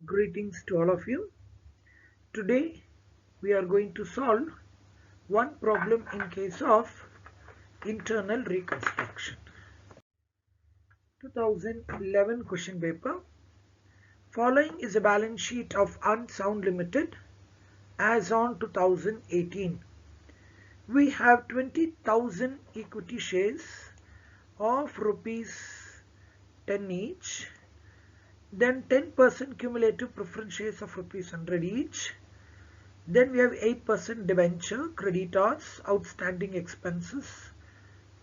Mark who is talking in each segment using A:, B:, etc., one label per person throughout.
A: Greetings to all of you. Today we are going to solve one problem in case of internal reconstruction. 2011 question paper. Following is a balance sheet of Unsound Limited as on 2018. We have 20,000 equity shares of rupees 10 each. Then 10% cumulative preference shares of rupees 100 each. Then we have 8% debenture, creditors, outstanding expenses.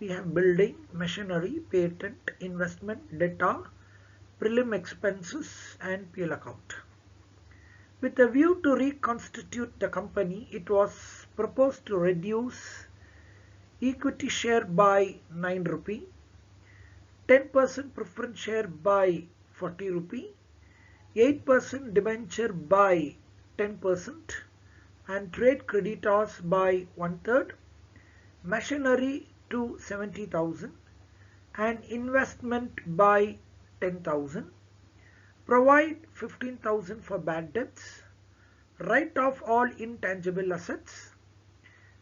A: We have building, machinery, patent, investment, debtor, prelim expenses and PL account. With a view to reconstitute the company, it was proposed to reduce equity share by 9 rupee, 10% preference share by 40 rupee, 8% debenture by 10%, and trade creditors by 1/3, machinery to 70,000 and investment by 10,000, provide 15,000 for bad debts, write off all intangible assets,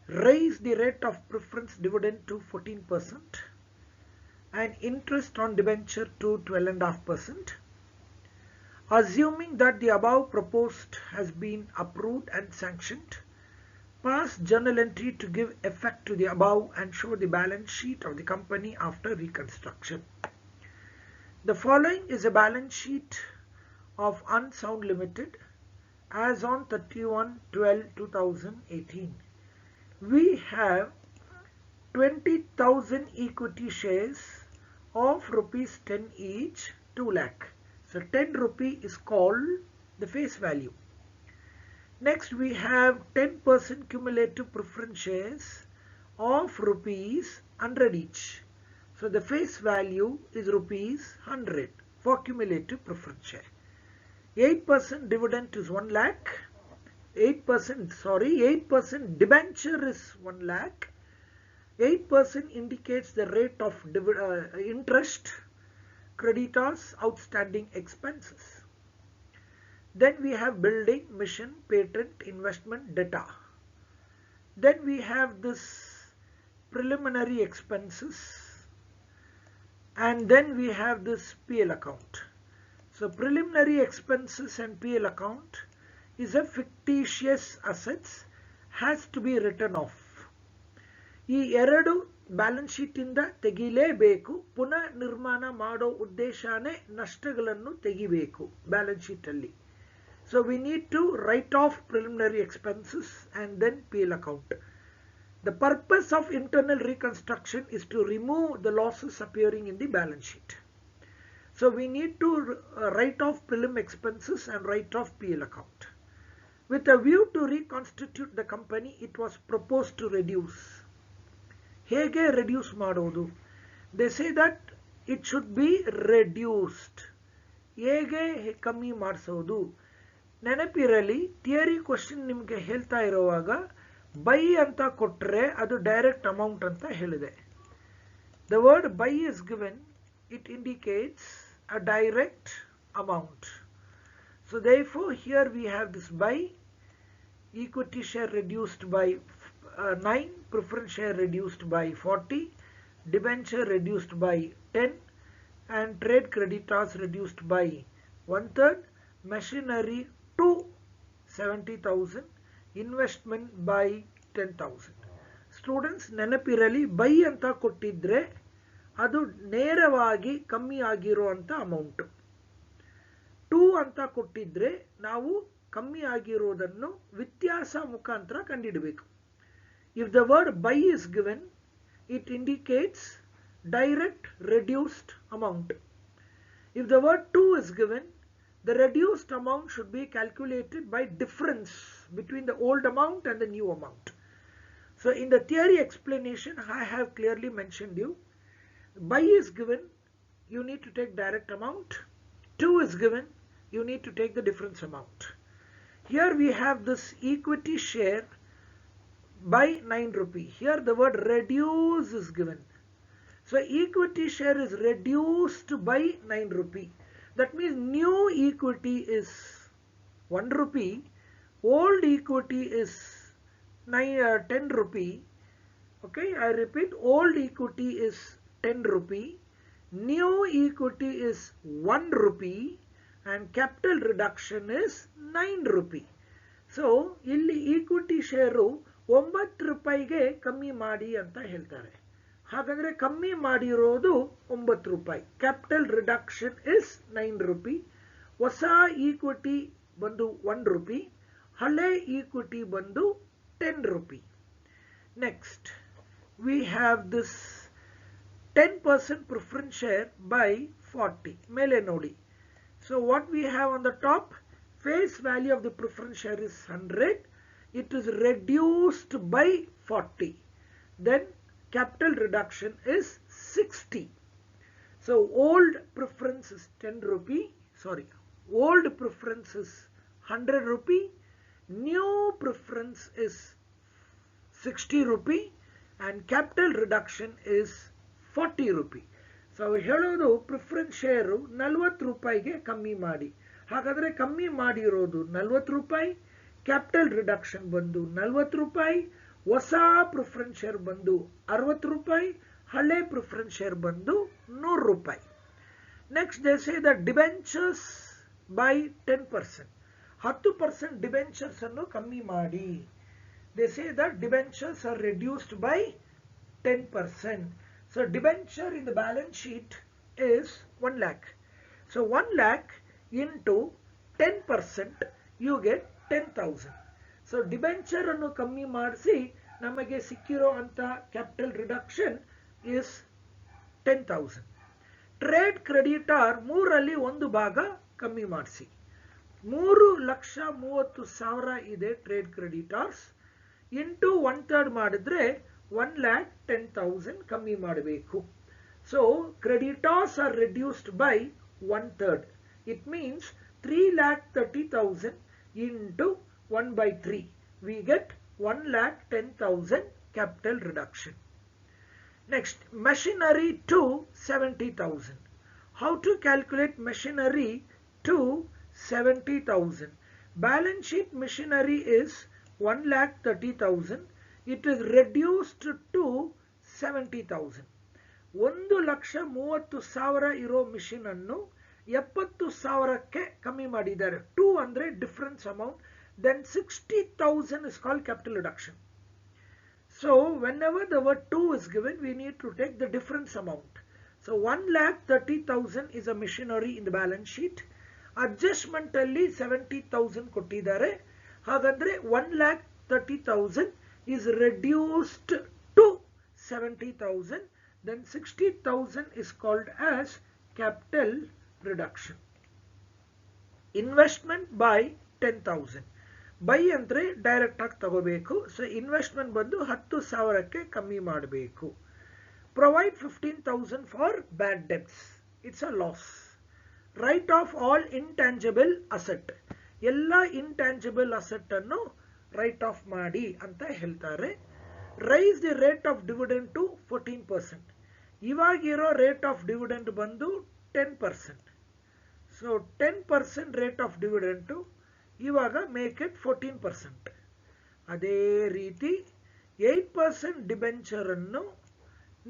A: raise the rate of preference dividend to 14% and interest on debenture to 12.5%. Assuming that the above proposed has been approved and sanctioned, pass journal entry to give effect to the above and show the balance sheet of the company after reconstruction. The following is a balance sheet of Unsound Limited as on 31/12/2018. We have 20,000 equity shares of rupees 10 each, 2 lakh. So 10 rupee is called the face value. Next we have 10% cumulative preference shares of rupees 100 each. So the face value is rupees 100 for cumulative preference share. 8% dividend is 1 lakh. 8% debenture is 1 lakh. 8% indicates the rate of interest, creditors, outstanding expenses. Then we have building, mission, patent, investment, data. Then we have this preliminary expenses, and then we have this PL account. So preliminary expenses and PL account is a fictitious assets, has to be written off. ಈ ಎರಡು balance sheet ಇಂದ ತೆಗಿಲೇಬೇಕು. ಪುನಃ ನಿರ್ಮಾಣ ಮಾಡೋ ಉದ್ದೇಶನೇ ನಷ್ಟಗಳನ್ನು ತೆಗಿಬೇಕು balance sheet ಅಲ್ಲಿ. So we need to write off preliminary expenses and then PL account. The purpose of internal reconstruction is to remove the losses appearing in the balance sheet. So we need to write off prelim expenses and write off PL account. With a view to reconstitute the company, it was proposed to reduce. ಹೇಗೆ reduce ಮಾಡೋದು? They say that it should be reduced. ಹೇಗೆ ಕಮ್ಮಿ ಮಾಡಿಸೋದು? ನೆನಪಿರಲಿ, theory question ನಿಮಗೆ ಹೇಳ್ತಾ ಇರುವಾಗ by ಅಂತ ಕೊಟ್ಟರೆ ಅದು ಡೈರೆಕ್ಟ್ ಅಮೌಂಟ್ ಅಂತ ಹೇಳಿದೆ. The word by is given, it indicates a direct amount. So therefore here we have this buy, equity share reduced by 9, preference share reduced by 40, debenture reduced by 10 and trade creditors reduced by 1/3, machinery to 70,000, investment by 10,000. Students ನೆನಪಿರಲಿ, by ಅಂತ ಕೊಟ್ಟಿದ್ರೆ ಅದು ನೇರವಾಗಿ ಕಮ್ಮಿ ಆಗಿರುವಂತ amount. 2 ಅಂತ ಕೊಟ್ಟಿದ್ರೆ ನಾವು ಕಮ್ಮಿ ಆಗಿರೋದನ್ನು ವ್ಯತ್ಯಾಸ ಮುಖಾಂತರ ಕಂಡುಹಿಡಬೇಕು. If the word buy is given, it indicates direct reduced amount. If the word to is given, the reduced amount should be calculated by difference between the old amount and the new amount. So in the theory explanation, I have clearly mentioned you, buy is given, you need to take direct amount. 2 is given, you need to take the difference amount. Here we have this equity share by 9 rupee. Here the word reduce is given. So equity share is reduced by 9 rupee. That means new equity is 1 rupee, old equity is 10 rupee. Okay, I repeat, old equity is 10 rupee, new equity is 1 rupee, and capital reduction is 9 rupee. So ಇಲ್ಲಿ equity share 9 ರೂಪಾಯಿಗೆ ಕಮ್ಮಿ ಮಾಡಿ ಅಂತ ಹೇಳ್ತಾರೆ. ಹಾಗಾದ್ರೆ ಕಮ್ಮಿ ಮಾಡಿರೋದು 9 ರೂಪಾಯಿ. Capital reduction is 9 rupee. ಹೊಸ ಈಕ್ವಿಟಿ ಬಂದು 1 ರೂಪಿ, ಹಳೆ ಈಕ್ವಿಟಿ ಬಂದು 10 rupee. Next we have this 10% preference share by 40. ಮೇಲೆ ನೋಡಿ. So what we have on the top, face value of the preference share is 100. It is reduced by 40. Then capital reduction is 60. So old preference is 10 rupee. Sorry, old preference is 100 rupee. New preference is 60 rupee. And capital reduction is 40 rupee. So ಹೇಳೋದು preference share 40 ರೂಪಾಯಿಗೆ ಕಮ್ಮಿ ಮಾಡಿ. ಹಾಗಾದ್ರೆ ಕಮ್ಮಿ ಮಾಡಿರೋದು 40 ರೂಪಾಯಿ, capital reduction ಬಂದು 40 ರೂಪಾಯಿ, ಹೊಸ ಪ್ರಿಫರೆನ್ಸ್ ಶೇರ್ ಬಂದು 60 ರೂಪಾಯಿ, ಹಳೆ ಪ್ರಿಫರೆನ್ಸ್ ಶೇರ್ ಬಂದು 100 ರೂಪಾಯಿ. Next they say the debentures by 10%. 10% debentures ಅನ್ನು ಕಮ್ಮಿ ಮಾಡಿ. They say that debentures are reduced by 10%. So debenture in the balance sheet is 1 lakh. So 1 lakh into 10% you get 10,000. So debenture annu kammi marsi namage sikkiro anta capital reduction is 10,000. Trade creditor 3 alli ಒಂದು ಭಾಗ ಕಮ್ಮಿ ಮಾಡಿಸಿ. 3,30,000 ಇದೆ trade creditors. Into 1/3 ಮಾಡಿದ್ರೆ 1,10,000 ಕಮ್ಮಿ ಮಾಡಬೇಕು. So creditors are reduced by 1/3. It means 3,30,000 into 1/3. We get 1,10,000 capital reduction. Next, machinery to 70,000. How to calculate machinery to 70,000? Balance sheet machinery is 1,30,000. It is reduced to 70,000. 1,30,000 ಇರೋ machine ಅನ್ನು 70,000ಕ್ಕೆ ಕಮ್ಮಿ ಮಾಡಿದ್ದಾರೆ. 2 ಅಂದ್ರೆ difference amount. Then 60,000 is called capital reduction. So whenever the word 2 is given, we need to take the difference amount. So 1,30,000 is a machinery in the balance sheet. Adjustment ಅಲ್ಲಿ 70,000 ಕೊಟ್ಟಿದ್ದಾರೆ. ಹಾಗಾದ್ರೆ 1,30,000 is reduced to 70,000. Then 60,000 is called as capital reduction. Investment by 10,000. Buy ಅಂದ್ರೆ direct ಆಗಿ ತಗೋಬೇಕು. So investment ಬಂದು 10,000ಕ್ಕೆ ಕಮ್ಮಿ ಮಾಡಬೇಕು. Provide 15,000 for bad debts. It's a loss. Write off all intangible asset. ಎಲ್ಲ ಇಂಟ್ಯಾಂಜಿಬಲ್ ಅಸೆಟ್ ಅನ್ನು ರೈಟ್ ಆಫ್ ಮಾಡಿ ಅಂತ ಹೇಳ್ತಾರೆ. Raise the rate of dividend to 14%. ಇವಾಗಿರೋ ರೇಟ್ ಆಫ್ ಡಿವಿಡೆಂಡ್ ಬಂದು 10%. ಸೊ 10% ರೇಟ್ ಆಫ್ ಡಿವಿಡೆಂಡ್ ಇವಾಗ ಮೇಕ್ ಇಟ್ 14%. ಅದೇ ರೀತಿ 8% ಡಿಬೆಂಚರ್ ಅನ್ನು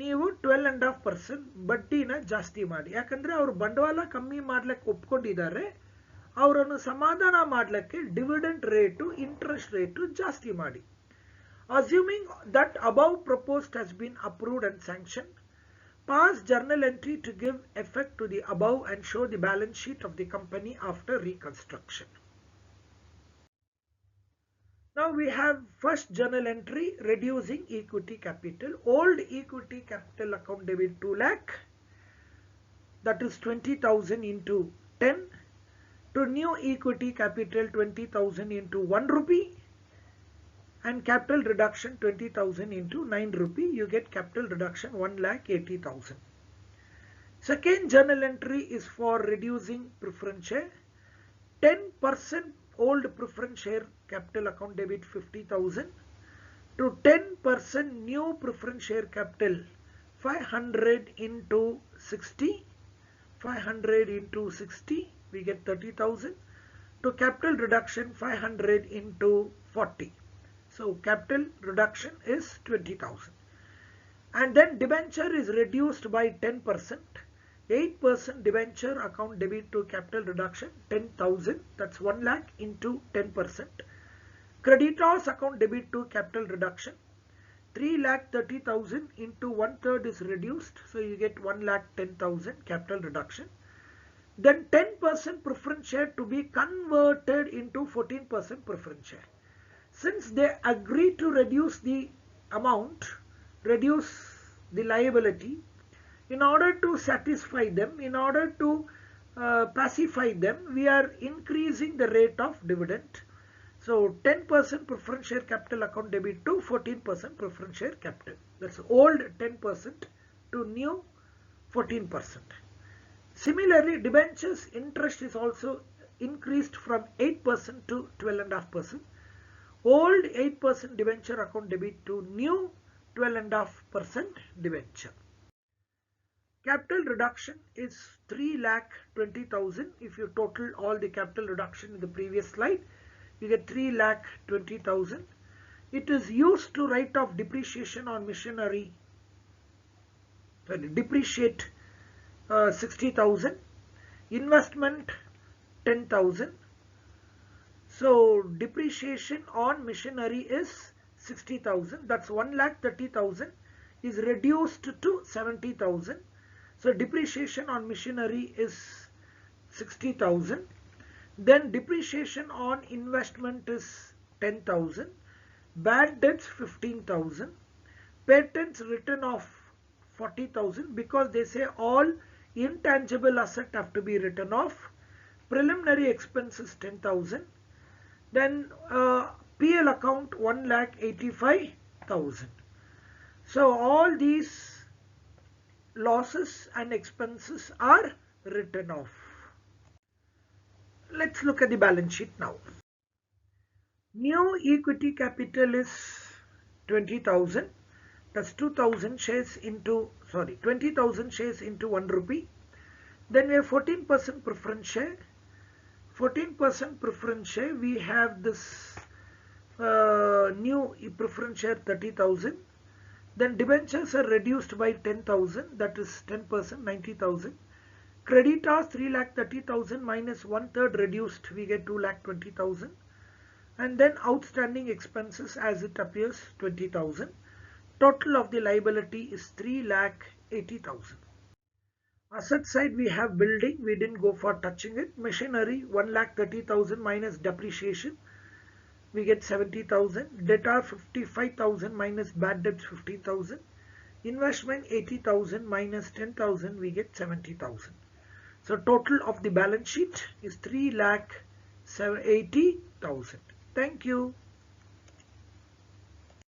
A: ನೀವು 12.5% ಬಡ್ಡಿನ ಜಾಸ್ತಿ ಮಾಡಿ. ಯಾಕಂದ್ರೆ ಅವರು ಬಂಡವಾಳ ಕಮ್ಮಿ ಮಾಡ್ಲಿಕ್ಕೆ ಒಪ್ಕೊಂಡಿದ್ದಾರೆ. ಅವರನ್ನು ಸಮಾಧಾನ ಮಾಡಲಿಕ್ಕೆ ಡಿವಿಡೆಂಡ್ ರೇಟು ಇಂಟ್ರೆಸ್ಟ್ ರೇಟು ಜಾಸ್ತಿ ಮಾಡಿ. Assuming that above proposed has been approved and sanction, pass journal entry to give effect to the above and show the balance sheet of the company after reconstruction. Now we have first journal entry, reducing equity capital. Old equity capital account debit 2 lakh, that is 20,000 into 10. To new equity capital 20,000 into 1 rupee, and capital reduction 20,000 into 9 rupee. You get capital reduction 1,80,000. Second journal entry is for reducing preference share. 10% old preference share capital account debit 50,000 to 10% new preference share capital 500 into 60. 500 into 60 we get 30,000. to capital reduction 500 into 40. So capital reduction is 20,000. And then debenture is reduced by 10%. 8% debenture account debit to capital reduction 10,000, that's 1 lakh into 10%. Creditors account debit to capital reduction 3,30,000 into 1/3 is reduced, so you get 1,10,000 capital reduction. Then 10% preference share to be converted into 14% preference share. Since they agree to reduce the amount, reduce the liability, in order to satisfy them, in order to pacify them, we are increasing the rate of dividend. So 10% preference share capital account debit to 14% preference share capital. That's old 10% to new 14%. Similarly, debentures interest is also increased from 8% to 12.5%. Old 8% debenture account debit to new 12.5% debenture. Capital reduction is 3,20,000. If you total all the capital reduction in the previous slide, you get 3,20,000. It is used to write off depreciation on machinery. Depreciate 60,000. Investment 10,000. So depreciation on machinery is 60,000. That's 1,30,000 is reduced to 70,000. So depreciation on machinery is 60,000. Then depreciation on investment is 10,000. Bad debts 15,000. Patents written off 40,000 because they say all intangible assets have to be written off. Preliminary expenses 10,000. Then PL account 1,85,000. So all these losses and expenses are written off. Let's look at the balance sheet now. New equity capital is 20,000. That's 2,000 shares into 20,000 shares into 1 rupee. Then we have 14% preference share. 14% preference share. We have this new preference share 30,000. Then debentures are reduced by 10,000. That is 10%, 90,000. Creditors 3,30,000 minus 1/3 reduced, we get 2,20,000. And then outstanding expenses as it appears 20,000. Total of the liability is 3,80,000. Asset side we have building, we didn't go for touching it. Machinery 1,30,000 minus depreciation, we get 70,000. Debtor 55,000 minus bad debts 15,000. Investment 80,000 minus 10,000, we get 70,000. So total of the balance sheet is 3,80,000. Thank you.